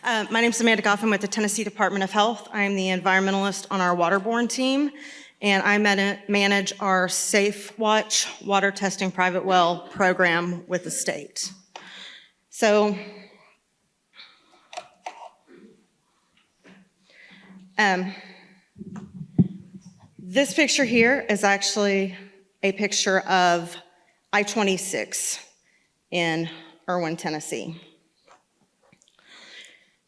My name is Amanda Goff. I'm with the Tennessee Department of Health. I'm the environmentalist on our waterborne team, and I manage our Safe Watch water testing private well program with the state. So, this picture here is actually a picture of I-26 in Erwin, Tennessee.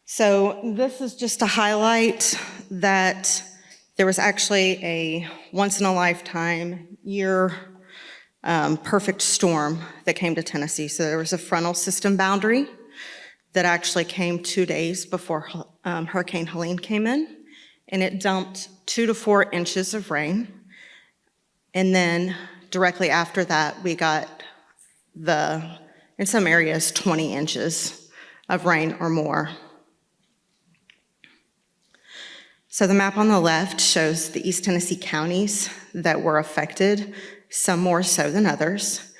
So this is just to highlight that there was actually a once-in-a-lifetime year perfect storm that came to Tennessee. So there was a frontal system boundary that actually came 2 days before Hurricane Helene came in, and it dumped 2 to 4 inches of rain. And then directly after that, we got in some areas, 20 inches of rain or more. So the map on the left shows the East Tennessee counties that were affected, some more so than others.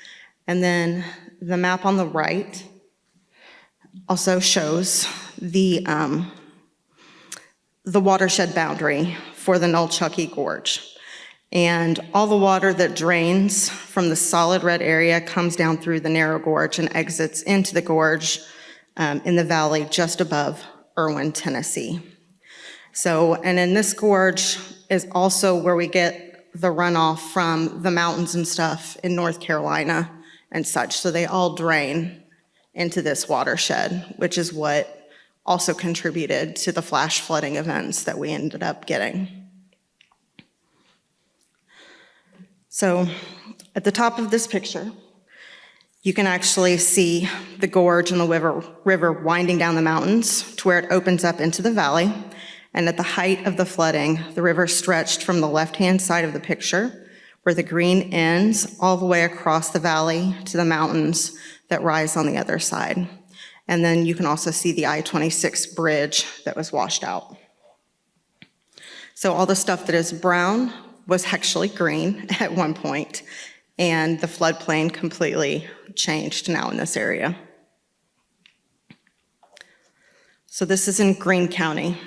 And then the map on the right also shows the watershed boundary for the Nolchucky Gorge. And all the water that drains from the solid red area comes down through the narrow gorge and exits into the gorge in the valley just above Erwin, Tennessee. So, and in this gorge is also where we get the runoff from the mountains and stuff in North Carolina and such. So they all drain into this watershed, which is what also contributed to the flash flooding events that we ended up getting. So at the top of this picture, you can actually see the gorge and the river winding down the mountains to where it opens up into the valley. And at the height of the flooding, the river stretched from the left-hand side of the picture, where the green ends, all the way across the valley to the mountains that rise on the other side. And then you can also see the I-26 bridge that was washed out. So all the stuff that is brown was actually green at one point, and the floodplain completely changed now in this area. So this is in Greene County.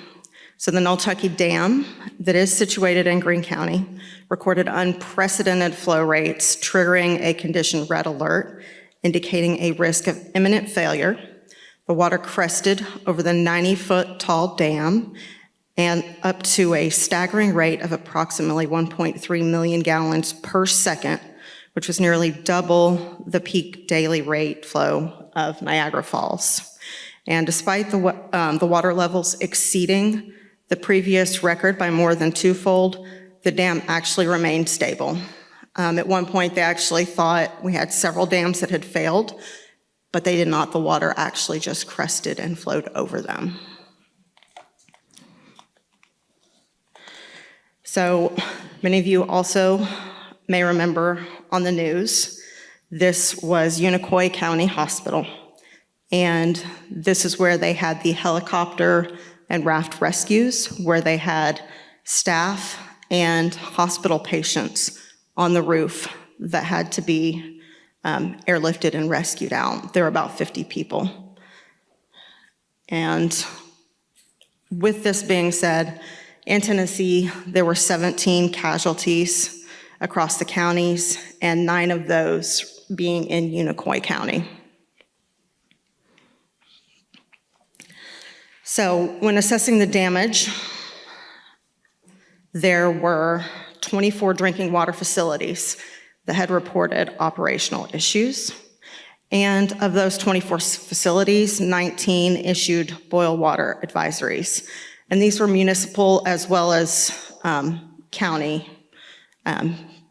So the Nolchucky Dam that is situated in Greene County recorded unprecedented flow rates, triggering a condition red alert, indicating a risk of imminent failure. The water crested over the 90-foot tall dam and up to a staggering rate of approximately 1.3 million gallons per second, which was nearly double the peak daily rate flow of Niagara Falls. And despite the water levels exceeding the previous record by more than twofold, the dam actually remained stable. At one point, they actually thought we had several dams that had failed, but they did not. The water actually just crested and flowed over them. So many of you also may remember on the news, this was Unicoi County Hospital. And this is where they had the helicopter and raft rescues, where they had staff and hospital patients on the roof that had to be airlifted and rescued out. There were about 50 people. And with this being said, in Tennessee, there were 17 casualties across the counties, and 9 of those being in Unicoi County. So when assessing the damage, there were 24 drinking water facilities that had reported operational issues. And of those 24 facilities, 19 issued boil water advisories. And these were municipal as well as county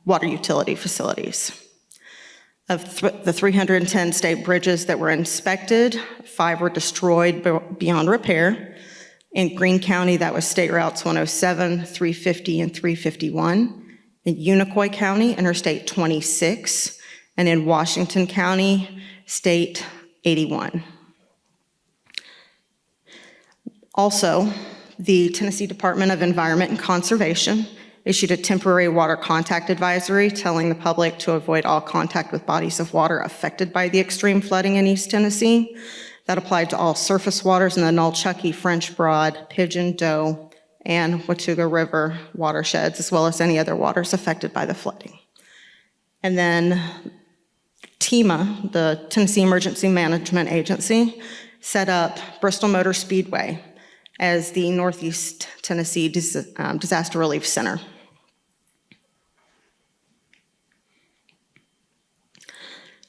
water utility facilities. Of the 310 state bridges that were inspected, 5 were destroyed beyond repair. In Greene County, that was State Routes 107, 350, and 351. In Unicoi County, Interstate 26. And in Washington County, State 81. Also, the Tennessee Department of Environment and Conservation issued a temporary water contact advisory telling the public to avoid all contact with bodies of water affected by the extreme flooding in East Tennessee. That applied to all surface waters in the Nolchucky, French Broad, Pigeon, Doe, and Watauga River watersheds, as well as any other waters affected by the flooding. And then TEMA, the Tennessee Emergency Management Agency, set up Bristol Motor Speedway as the Northeast Tennessee Disaster Relief Center.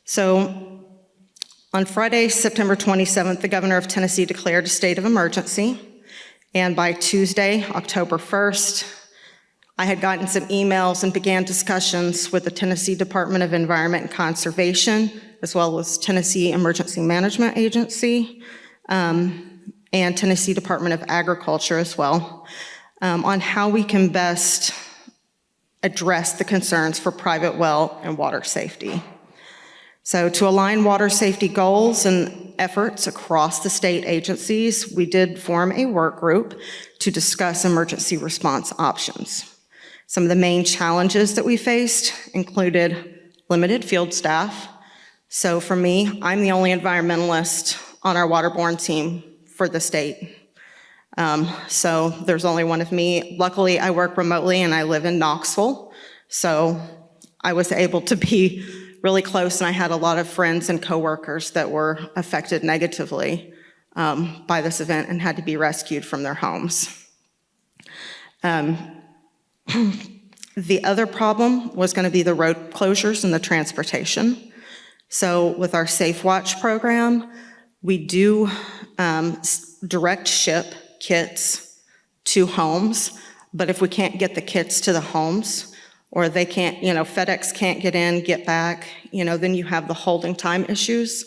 So on Friday, September 27th, the governor of Tennessee declared a state of emergency. And by Tuesday, October 1st, I had gotten some emails and began discussions with the Tennessee Department of Environment and Conservation, as well as Tennessee Emergency Management Agency, and Tennessee Department of Agriculture as well, on how we can best address the concerns for private well and water safety. So to align water safety goals and efforts across the state agencies, we did form a work group to discuss emergency response options. Some of the main challenges that we faced included limited field staff. So for me, I'm the only environmentalist on our waterborne team for the state. So there's only one of me. Luckily, I work remotely and I live in Knoxville. So I was able to be really close, and I had a lot of friends and coworkers that were affected negatively by this event and had to be rescued from their homes. The other problem was going to be the road closures and the transportation. So with our Safe Watch program, we do direct ship kits to homes, but if we can't get the kits to the homes, or they can't, FedEx can't get in, get back, then you have the holding time issues.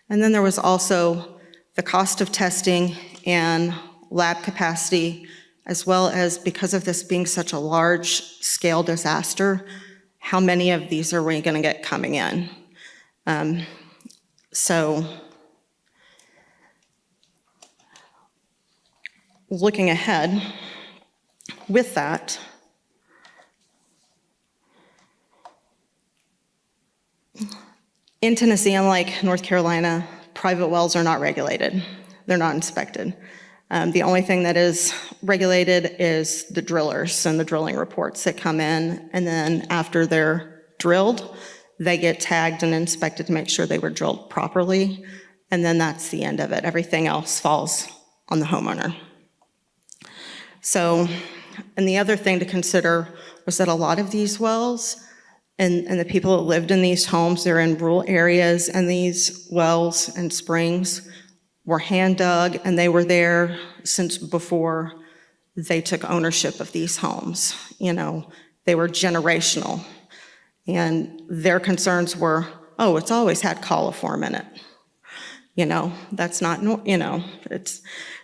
And then there was also the cost of testing and lab capacity, as well as, because of this being such a large-scale disaster, how many of these are we gonna get coming in? So looking ahead with that, in Tennessee, unlike North Carolina, private wells are not regulated. They're not inspected. The only thing that is regulated is the drillers and the drilling reports that come in, and then after they're drilled, they get tagged and inspected to make sure they were drilled properly, and then that's the end of it. Everything else falls on the homeowner. So, and the other thing to consider was that a lot of these wells and the people that lived in these homes, they're in rural areas, and these wells and springs were hand dug, and they were there since before they took ownership of these homes. They were generational. And their concerns were, oh, it's always had coliform in it. That's not,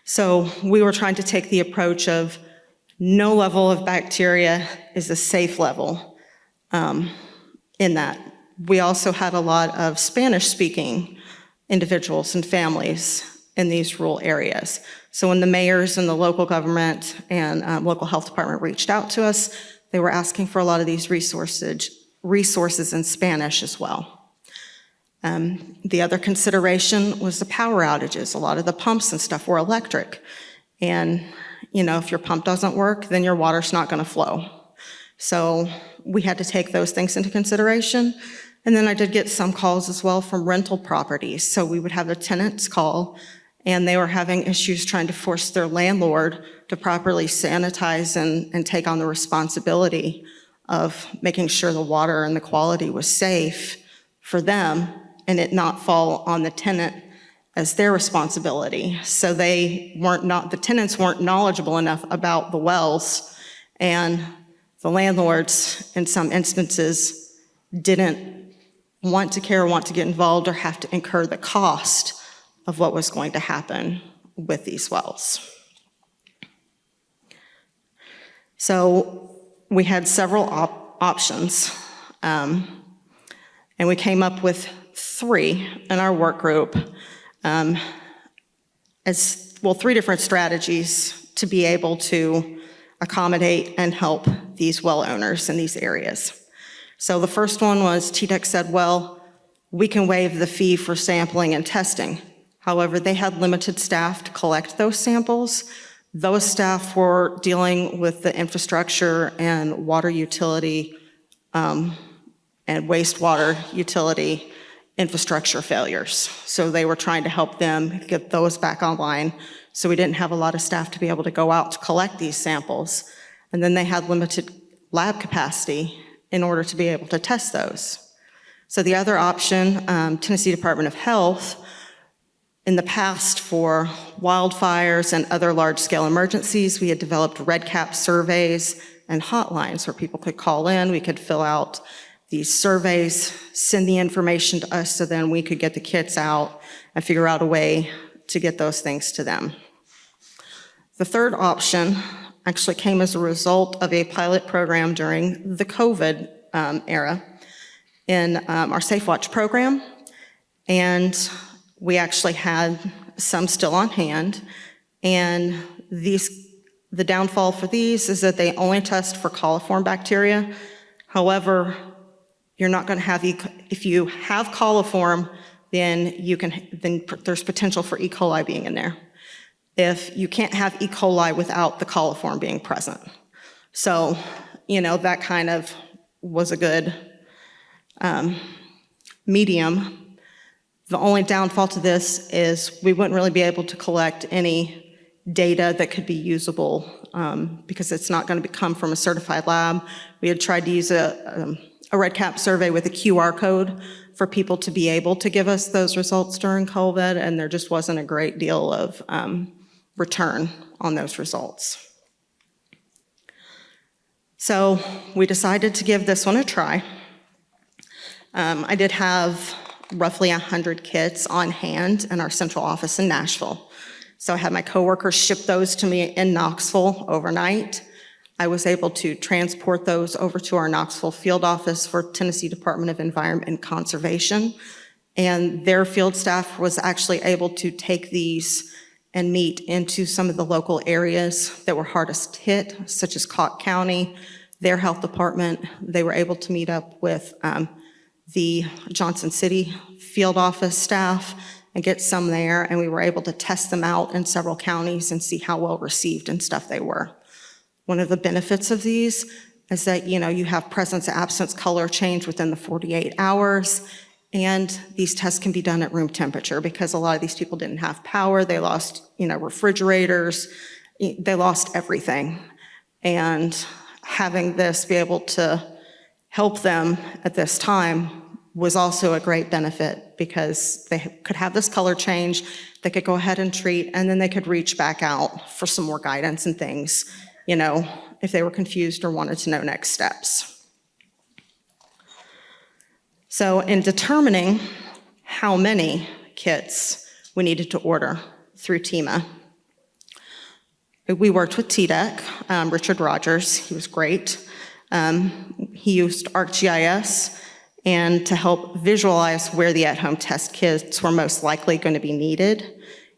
so we were trying to take the approach of no level of bacteria is a safe level. In that. We also had a lot of Spanish-speaking individuals and families in these rural areas. So when the mayors and the local government and local health department reached out to us, they were asking for a lot of these resources in Spanish as well. The other consideration was the power outages. A lot of the pumps and stuff were electric. And, if your pump doesn't work, then your water's not gonna flow. So we had to take those things into consideration. And then I did get some calls as well from rental properties. So we would have the tenants call, and they were having issues trying to force their landlord to properly sanitize and take on the responsibility of making sure the water and the quality was safe for them and it not fall on the tenant as their responsibility. So the tenants weren't knowledgeable enough about the wells, and the landlords, in some instances, didn't want to care or want to get involved or have to incur the cost of what was going to happen with these wells. So we had several options, and we came up with 3 in our work group, 3 different strategies to be able to accommodate and help these well owners in these areas. So the first one was TDEC said, well, we can waive the fee for sampling and testing. However, they had limited staff to collect those samples. Those staff were dealing with the infrastructure and water utility and wastewater utility infrastructure failures. So they were trying to help them get those back online. So we didn't have a lot of staff to be able to go out to collect these samples. And then they had limited lab capacity in order to be able to test those. So the other option, Tennessee Department of Health, in the past for wildfires and other large-scale emergencies, we had developed RCAP surveys and hotlines where people could call in, we could fill out these surveys, send the information to us so then we could get the kits out and figure out a way to get those things to them. The third option actually came as a result of a pilot program during the COVID era in our Safe Watch program, and we actually had some still on hand, and the downfall for these is that they only test for coliform bacteria. However, you're not going to have, if you have coliform, then there's potential for E. coli being in there. If you can't have E. coli without the coliform being present. So, that kind of was a good medium. The only downfall to this is we wouldn't really be able to collect any data that could be usable because it's not going to come from a certified lab. We had tried to use a RCAP survey with a QR code for people to be able to give us those results during COVID, and there just wasn't a great deal of return on those results. So we decided to give this one a try. I did have roughly 100 kits on hand in our central office in Nashville. So I had my coworkers ship those to me in Knoxville overnight. I was able to transport those over to our Knoxville field office for Tennessee Department of Environment and Conservation. And their field staff was actually able to take these and meet into some of the local areas that were hardest hit, such as Cott County, their health department. They were able to meet up with the Johnson City field office staff and get some there, and we were able to test them out in several counties and see how well received and stuff they were. One of the benefits of these is that, you have presence, absence, color change within the 48 hours, and these tests can be done at room temperature because a lot of these people didn't have power, they lost, refrigerators, they lost everything. And having this be able to help them at this time was also a great benefit because they could have this color change, they could go ahead and treat, and then they could reach back out for some more guidance and things, if they were confused or wanted to know next steps. So in determining how many kits we needed to order through TEMA, we worked with TDEC, Richard Rogers, he was great. He used ArcGIS and to help visualize where the at-home test kits were most likely going to be needed.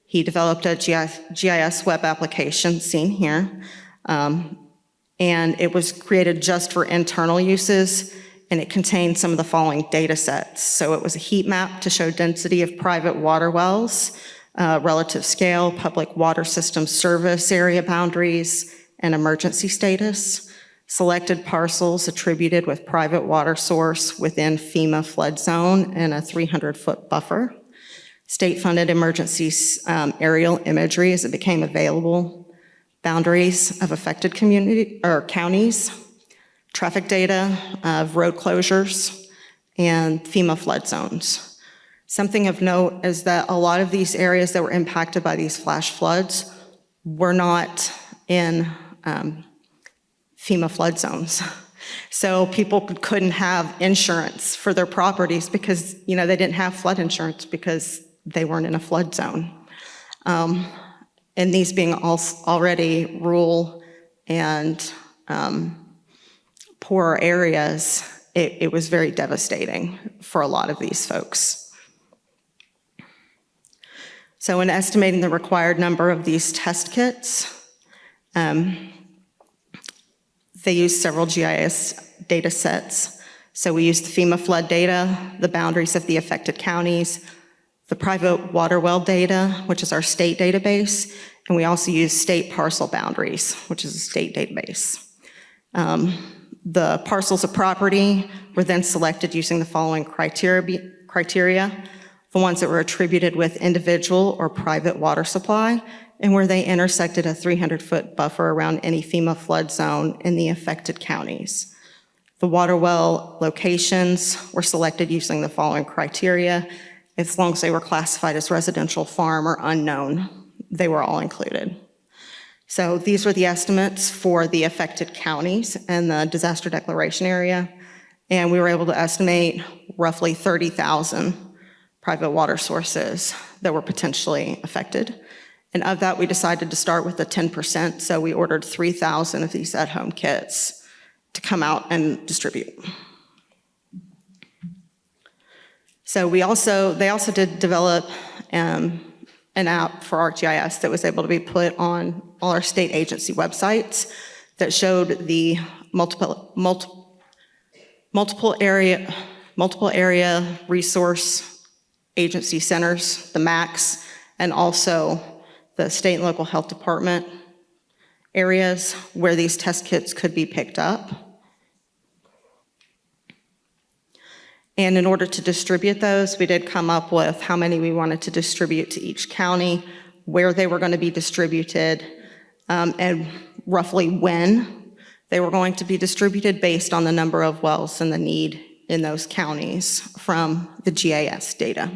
He developed a GIS web application seen here, and it was created just for internal uses, and it contained some of the following data sets. So it was a heat map to show density of private water wells, relative scale, public water system service area boundaries, and emergency status. Selected parcels attributed with private water source within FEMA flood zone and a 300-foot buffer. State-funded emergency aerial imagery as it became available. Boundaries of affected community or counties. Traffic data of road closures and FEMA flood zones. Something of note is that a lot of these areas that were impacted by these flash floods were not in FEMA flood zones. So people couldn't have insurance for their properties because, they didn't have flood insurance because they weren't in a flood zone. And these being already rural and poorer areas, it was very devastating for a lot of these folks. So in estimating the required number of these test kits, they used several GIS data sets. So we used the FEMA flood data, the boundaries of the affected counties, the private water well data, which is our state database, and we also use state parcel boundaries, which is a state database. The parcels of property were then selected using the following criteria, the ones that were attributed with individual or private water supply, and where they intersected a 300-foot buffer around any FEMA flood zone in the affected counties. The water well locations were selected using the following criteria. As long as they were classified as residential, farm, or unknown, they were all included. So these were the estimates for the affected counties and the disaster declaration area, and we were able to estimate roughly 30,000 private water sources that were potentially affected. And of that, we decided to start with the 10%, so we ordered 3,000 of these at-home kits to come out and distribute. So they also did develop an app for ArcGIS that was able to be put on all our state agency websites that showed the multiple area resource agency centers, the MACs, and also the state and local health department areas where these test kits could be picked up. And in order to distribute those, we did come up with how many we wanted to distribute to each county, where they were going to be distributed, and roughly when they were going to be distributed based on the number of wells and the need in those counties from the GIS data.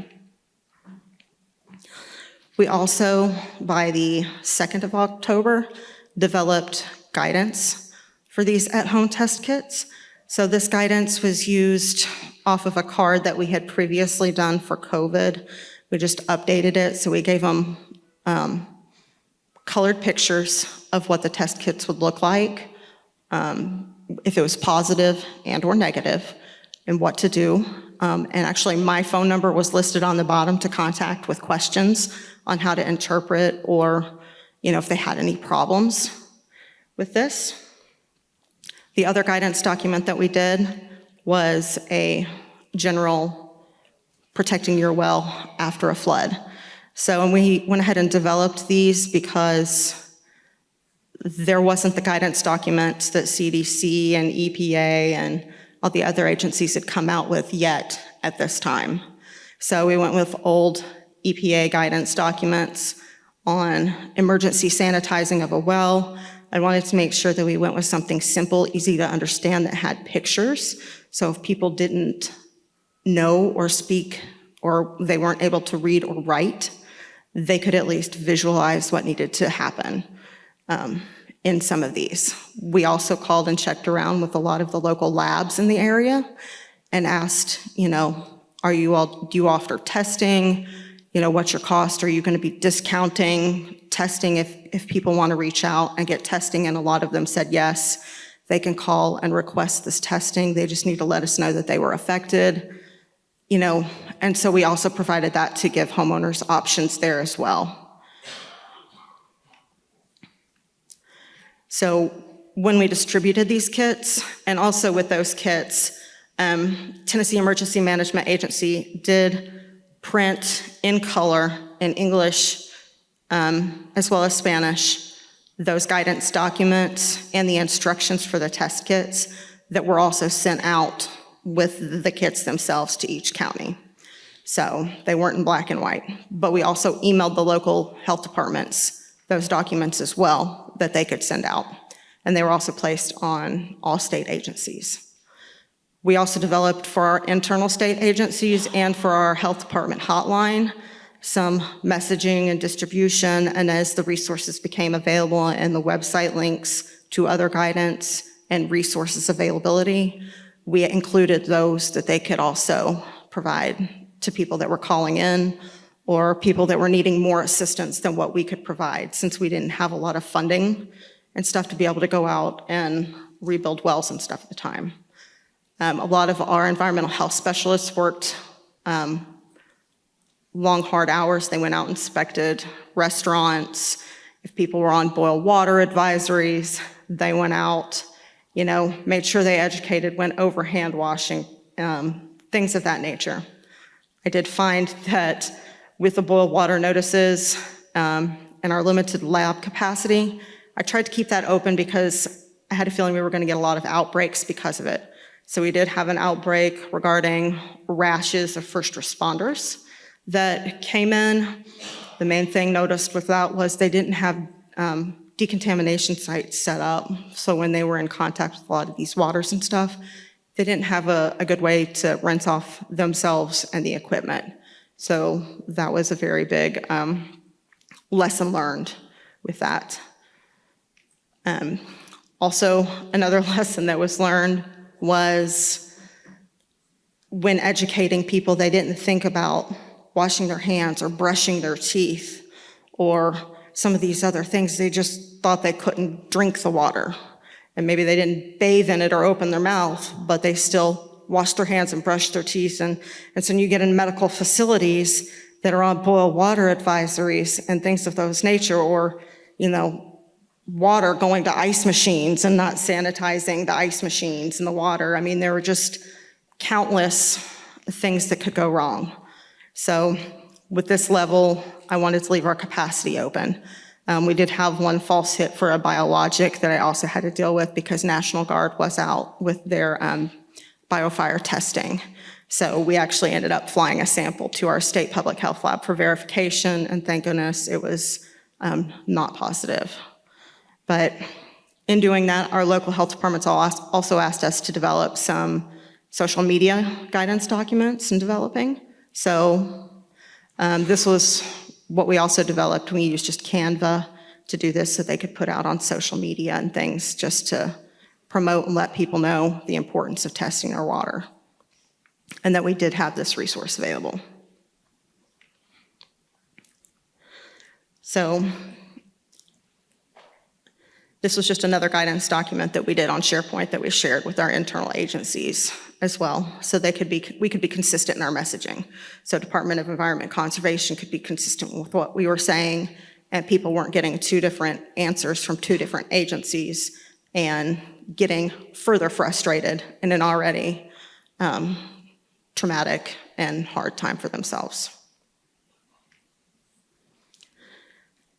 We also, by the 2nd of October, developed guidance for these at-home test kits. So this guidance was used off of a card that we had previously done for COVID. We just updated it, so we gave them colored pictures of what the test kits would look like, if it was positive and or negative, and what to do. And actually, my phone number was listed on the bottom to contact with questions on how to interpret or, if they had any problems with this. The other guidance document that we did was a general protecting your well after a flood. So we went ahead and developed these because there wasn't the guidance documents that CDC and EPA and all the other agencies had come out with yet at this time. So we went with old EPA guidance documents on emergency sanitizing of a well. I wanted to make sure that we went with something simple, easy to understand, that had pictures. So if people didn't know or speak, or they weren't able to read or write, they could at least visualize what needed to happen in some of these. We also called and checked around with a lot of the local labs in the area and asked, do you offer testing? What's your cost? Are you going to be discounting testing if people want to reach out and get testing? And a lot of them said yes, they can call and request this testing. They just need to let us know that they were affected, and so we also provided that to give homeowners options there as well. So when we distributed these kits, and also with those kits, Tennessee Emergency Management Agency did print in color in English as well as Spanish those guidance documents and the instructions for the test kits that were also sent out with the kits themselves to each county. So they weren't in black and white, but we also emailed the local health departments those documents as well that they could send out. And they were also placed on all state agencies. We also developed for our internal state agencies and for our health department hotline some messaging and distribution, and as the resources became available and the website links to other guidance and resources availability, we included those that they could also provide to people that were calling in or people that were needing more assistance than what we could provide, since we didn't have a lot of funding and stuff to be able to go out and rebuild wells and stuff at the time. A lot of our environmental health specialists worked long, hard hours. They went out and inspected restaurants. If people were on boil water advisories, they went out, made sure they educated, went over hand washing, things of that nature. I did find that with the boil water notices and our limited lab capacity, I tried to keep that open because I had a feeling we were going to get a lot of outbreaks because of it. So we did have an outbreak regarding rashes of first responders that came in. The main thing noticed with that was they didn't have decontamination sites set up. So when they were in contact with a lot of these waters and stuff, they didn't have a good way to rinse off themselves and the equipment. So that was a very big lesson learned with that. Also, another lesson that was learned was when educating people, they didn't think about washing their hands or brushing their teeth or some of these other things. They just thought they couldn't drink the water. And maybe they didn't bathe in it or open their mouth, but they still washed their hands and brushed their teeth. And so you get in medical facilities that are on boil water advisories and things of those nature, or, water going to ice machines and not sanitizing the ice machines and the water. I mean, there were just countless things that could go wrong. So with this level, I wanted to leave our capacity open. We did have one false hit for a biologic that I also had to deal with because National Guard was out with their biofire testing. So we actually ended up flying a sample to our state public health lab for verification, and thank goodness it was not positive. But in doing that, our local health departments also asked us to develop some social media guidance documents in developing. So this was what we also developed. We used just Canva to do this so they could put out on social media and things just to promote and let people know the importance of testing their water, and that we did have this resource available. So this was just another guidance document that we did on SharePoint that we shared with our internal agencies as well, so we could be consistent in our messaging. So Department of Environment Conservation could be consistent with what we were saying, and people weren't getting two different answers from two different agencies and getting further frustrated in an already traumatic and hard time for themselves.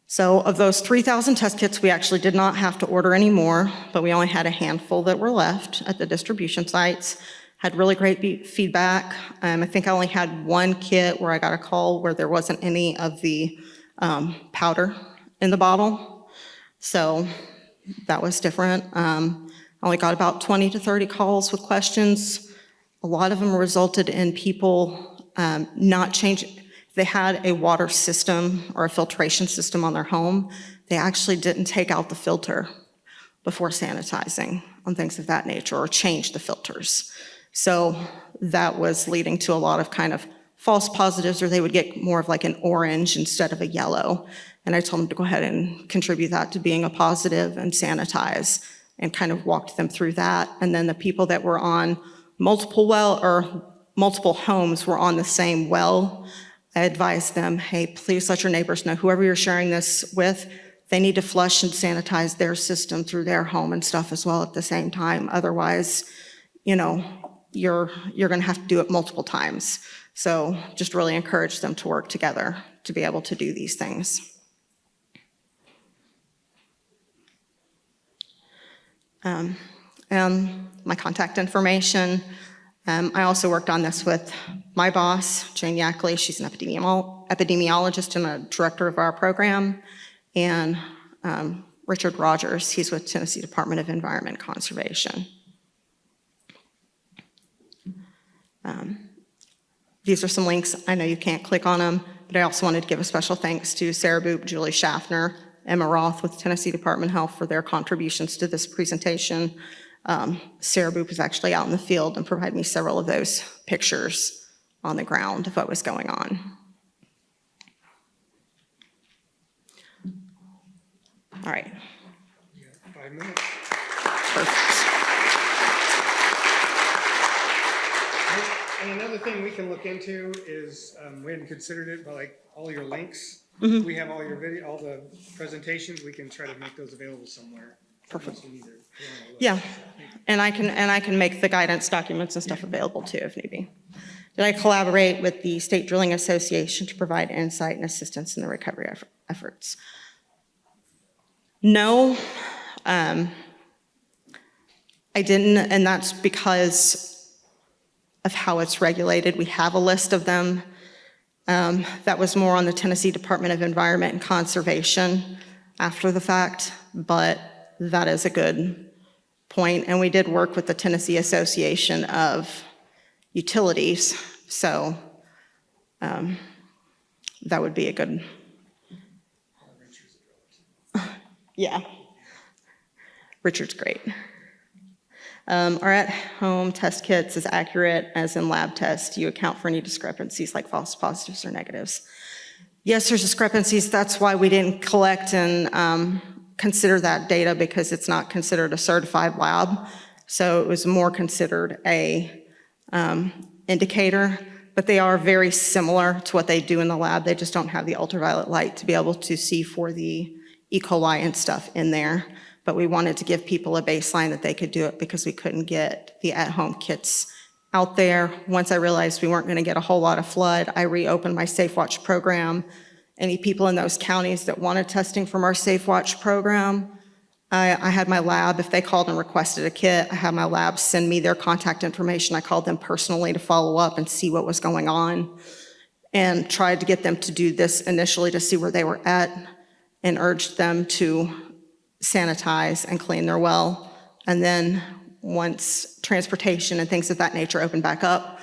So of those 3,000 test kits, we actually did not have to order any more, but we only had a handful that were left at the distribution sites. Had really great feedback. I think I only had one kit where I got a call where there wasn't any of the powder in the bottle. So that was different. I only got about 20 to 30 calls with questions. A lot of them resulted in people not changing. They had a water system or a filtration system on their home. They actually didn't take out the filter before sanitizing on things of that nature, or change the filters. So that was leading to a lot of kind of false positives, or they would get more of like an orange instead of a yellow. And I told them to go ahead and contribute that to being a positive and sanitize, and kind of walked them through that. And then the people that were on multiple homes were on the same well, I advised them, hey, please let your neighbors know, whoever you're sharing this with, they need to flush and sanitize their system through their home and stuff as well at the same time. Otherwise, you're gonna have to do it multiple times. So just really encourage them to work together to be able to do these things. And my contact information. I also worked on this with my boss, Jane Yackley. She's an epidemiologist and a director of our program, and Richard Rogers. He's with Tennessee Department of Environment Conservation. These are some links. I know you can't click on them, but I also wanted to give a special thanks to Sarah Boop, Julie Schaffner, Emma Roth with Tennessee Department of Health for their contributions to this presentation. Sarah Boop is actually out in the field and provided me several of those pictures on the ground of what was going on. All right. You got 5 minutes. Perfect. And another thing we can look into is, we hadn't considered it, but like all your links, we have all your video, all the presentations, we can try to make those available somewhere. Perfect. You either, Yeah, and I can make the guidance documents and stuff available too if need be. Did I collaborate with the State Drilling Association to provide insight and assistance in the recovery efforts? No, I didn't, and that's because of how it's regulated. We have a list of them. That was more on the Tennessee Department of Environment and Conservation after the fact, but that is a good point. And we did work with the Tennessee Association of Utilities, so that would be a good, yeah. Richard's great. Are at-home test kits as accurate as in lab tests? Do you account for any discrepancies like false positives or negatives? Yes, there's discrepancies. That's why we didn't collect and consider that data, because it's not considered a certified lab. So it was more considered a indicator, but they are very similar to what they do in the lab. They just don't have the ultraviolet light to be able to see for the E. coli and stuff in there. But we wanted to give people a baseline that they could do it because we couldn't get the at-home kits out there. Once I realized we weren't gonna get a whole lot of flood, I reopened my Safe Watch program. Any people in those counties that wanted testing from our Safe Watch program, I had my lab, if they called and requested a kit, I had my lab send me their contact information. I called them personally to follow up and see what was going on, and tried to get them to do this initially to see where they were at, and urged them to sanitize and clean their well. And then once transportation and things of that nature opened back up,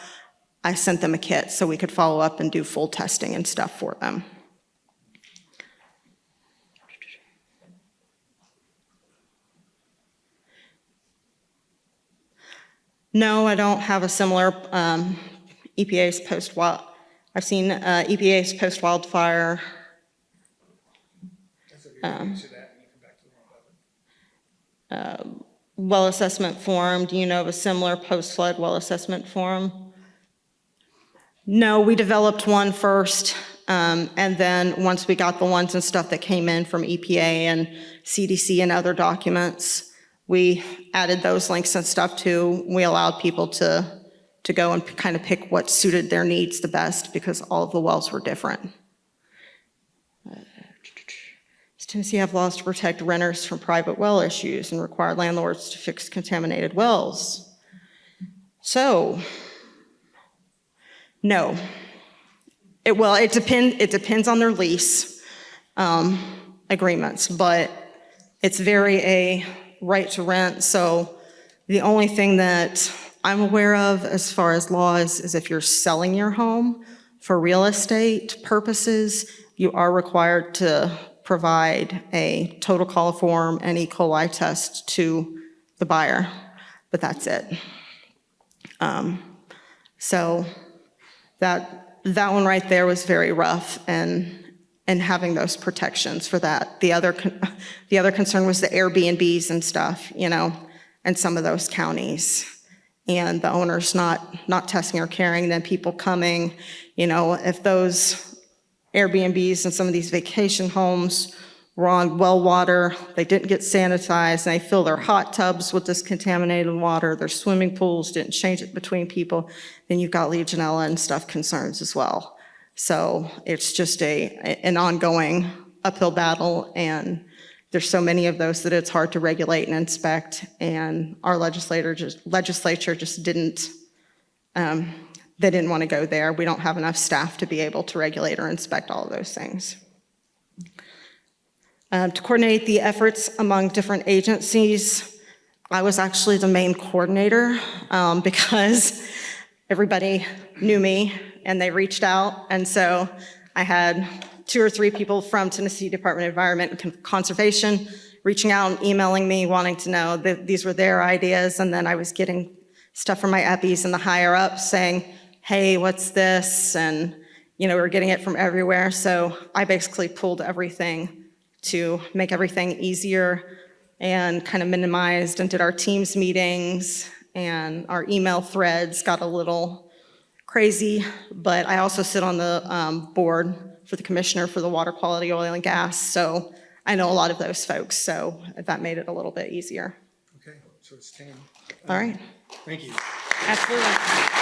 I sent them a kit so we could follow up and do full testing and stuff for them. No, I don't have a similar EPA's post-wild. I've seen EPA's post-wildfire. That's okay. Answer that and you come back to the one above it. Well assessment form. Do you know of a similar post-flood well assessment form? No, we developed one first, and then once we got the ones and stuff that came in from EPA and CDC and other documents, we added those links and stuff too. We allowed people to go and kind of pick what suited their needs the best, because all of the wells were different. Does Tennessee have laws to protect renters from private well issues and require landlords to fix contaminated wells? So, no. It depends on their lease agreements, but it's very a right to rent. So the only thing that I'm aware of as far as laws is if you're selling your home for real estate purposes, you are required to provide a total call form and E. coli test to the buyer, but that's it. So that one right there was very rough, and having those protections for that. The other concern was the Airbnbs and stuff, you know, and some of those counties, and the owners not testing or caring, then people coming, you know, if those Airbnbs and some of these vacation homes were on well water, they didn't get sanitized, and they fill their hot tubs with this contaminated water, their swimming pools didn't change it between people, then you've got Legionella and stuff concerns as well. So it's just an ongoing uphill battle, and there's so many of those that it's hard to regulate and inspect, and our legislature just didn't, they didn't want to go there. We don't have enough staff to be able to regulate or inspect all of those things. To coordinate the efforts among different agencies, I was actually the main coordinator because everybody knew me and they reached out. And so I had 2 or 3 people from Tennessee Department of Environment and Conservation reaching out and emailing me, wanting to know that these were their ideas. And then I was getting stuff from my EPIs and the higher ups saying, hey, what's this? And, you know, we're getting it from everywhere. So I basically pulled everything to make everything easier and kind of minimized, and did our Teams meetings, and our email threads got a little crazy, but I also sit on the board for the commissioner for the water quality, oil and gas. So I know a lot of those folks. So that made it a little bit easier. Okay, so it's 10. All right. Thank you. Absolutely.